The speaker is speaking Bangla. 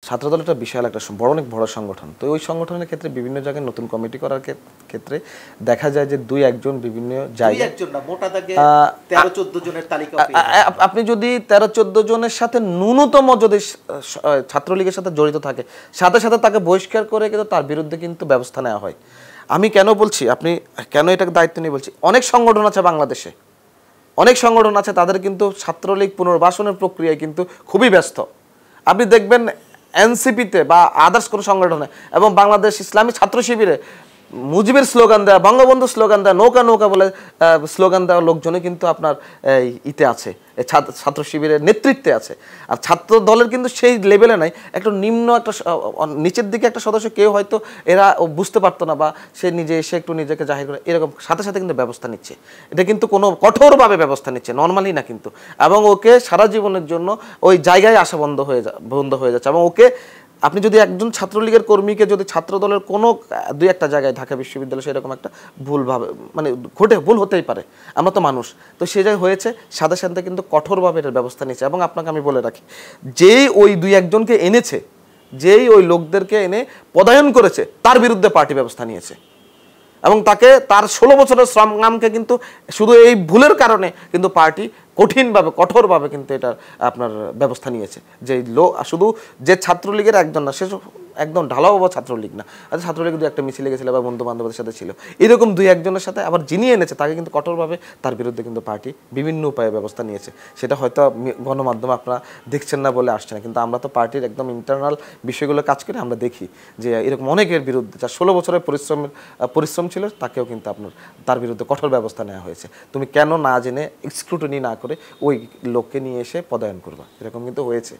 ছাত্রদল একটা বিশাল একটা অনেক বড় সংগঠন। তো ওই সংগঠনের ক্ষেত্রে বিভিন্ন জায়গায় নতুন কমিটি করার ক্ষেত্রে দেখা যায় যে ২-১ জন বিভিন্ন জায়গায়, ২-১ জন না, মোটা দাগে ১৩-১৪ জনের তালিকা। আপনি যদি ১৩-১৪ জনের সাথে ন্যূনতম যদি ছাত্রলীগের সাথে জড়িত থাকে, সাথে সাথে তাকে বহিষ্কার করে কিন্তু তার বিরুদ্ধে কিন্তু ব্যবস্থা নেওয়া হয়। আমি কেন বলছি, আপনি কেন এটাকে দায়িত্ব নিয়ে বলছি, অনেক সংগঠন আছে বাংলাদেশে, অনেক সংগঠন আছে, তাদের কিন্তু ছাত্রলীগ পুনর্বাসনের প্রক্রিয়ায় কিন্তু খুবই ব্যস্ত। আপনি দেখবেন এনসিপিতে বা আদার্স কোনো সংগঠনে এবং বাংলাদেশ ইসলামী ছাত্র শিবিরে মুজিবের স্লোগান দেওয়া, বঙ্গবন্ধু স্লোগান দেওয়া, নৌকা নৌকা বলে স্লোগান দেওয়া লোকজনই কিন্তু আপনার ইতে আছে, ছাত্র শিবিরের নেতৃত্বে আছে। আর ছাত্র দলের কিন্তু সেই লেভেলে নাই, একটু নিম্ন একটা নিচের দিকে একটা সদস্য কেউ হয়তো এরা বুঝতে পারতো না বা সে নিজে এসে একটু নিজেকে জাহির করে, এরকম সাথে সাথে কিন্তু ব্যবস্থা নিচ্ছে। এটা কিন্তু কোনো কঠোরভাবে ব্যবস্থা নিচ্ছে, নর্মালি না কিন্তু। এবং ওকে সারা জীবনের জন্য ওই জায়গায় আসা বন্ধ হয়ে যাচ্ছে। এবং ওকে আপনি যদি একজন ছাত্রলীগের কর্মীকে যদি ছাত্রদলের কোনো ২-১টা জায়গায় ঢাকা বিশ্ববিদ্যালয়ে সেরকম একটা ভুলভাবে মানে ভুল হতেই পারে, আমরা তো মানুষ, তো সে জায়গায় হয়েছে, সাথে সাথে কিন্তু কঠোরভাবে এটার ব্যবস্থা নিয়েছে। এবং আপনাকে আমি বলে রাখি, যেই ওই ২-১ জনকে এনেছে, যেই ওই লোকদেরকে এনে পদায়ন করেছে, তার বিরুদ্ধে পার্টি ব্যবস্থা নিয়েছে এবং তাকে তার ১৬ বছরের শ্রমকে কিন্তু শুধু এই ভুলের কারণে কিন্তু পার্টি কঠিনভাবে কঠোরভাবে কিন্তু এটার আপনার ব্যবস্থা নিয়েছে। যে শুধু যে ছাত্রলীগের একজন না, সে একদম ঢালাও ছাত্রলীগ না, আচ্ছা ছাত্রলীগ ২-একটা মিছিলে গেছিল বা বন্ধু বান্ধবের সাথে ছিল, এরকম ২-১ জনের সাথে আবার যিনি এনেছে তাকে কিন্তু কঠোরভাবে তার বিরুদ্ধে কিন্তু পার্টি বিভিন্ন উপায়ে ব্যবস্থা নিয়েছে। সেটা হয়তো গণমাধ্যমে আপনারা দেখছেন না বলে আসছে না, কিন্তু আমরা তো পার্টির একদম ইন্টারনাল বিষয়গুলো কাজ করে আমরা দেখি যে এরকম অনেকের বিরুদ্ধে যার ১৬ বছরের পরিশ্রম ছিল, তাকেও কিন্তু আপনার তার বিরুদ্ধে কঠোর ব্যবস্থা নেওয়া হয়েছে। তুমি কেন না জেনে স্ক্রুটিনি না করে ওই লোককে নিয়ে এসে পদায়ন করবা, এরকম কিন্তু হয়েছে।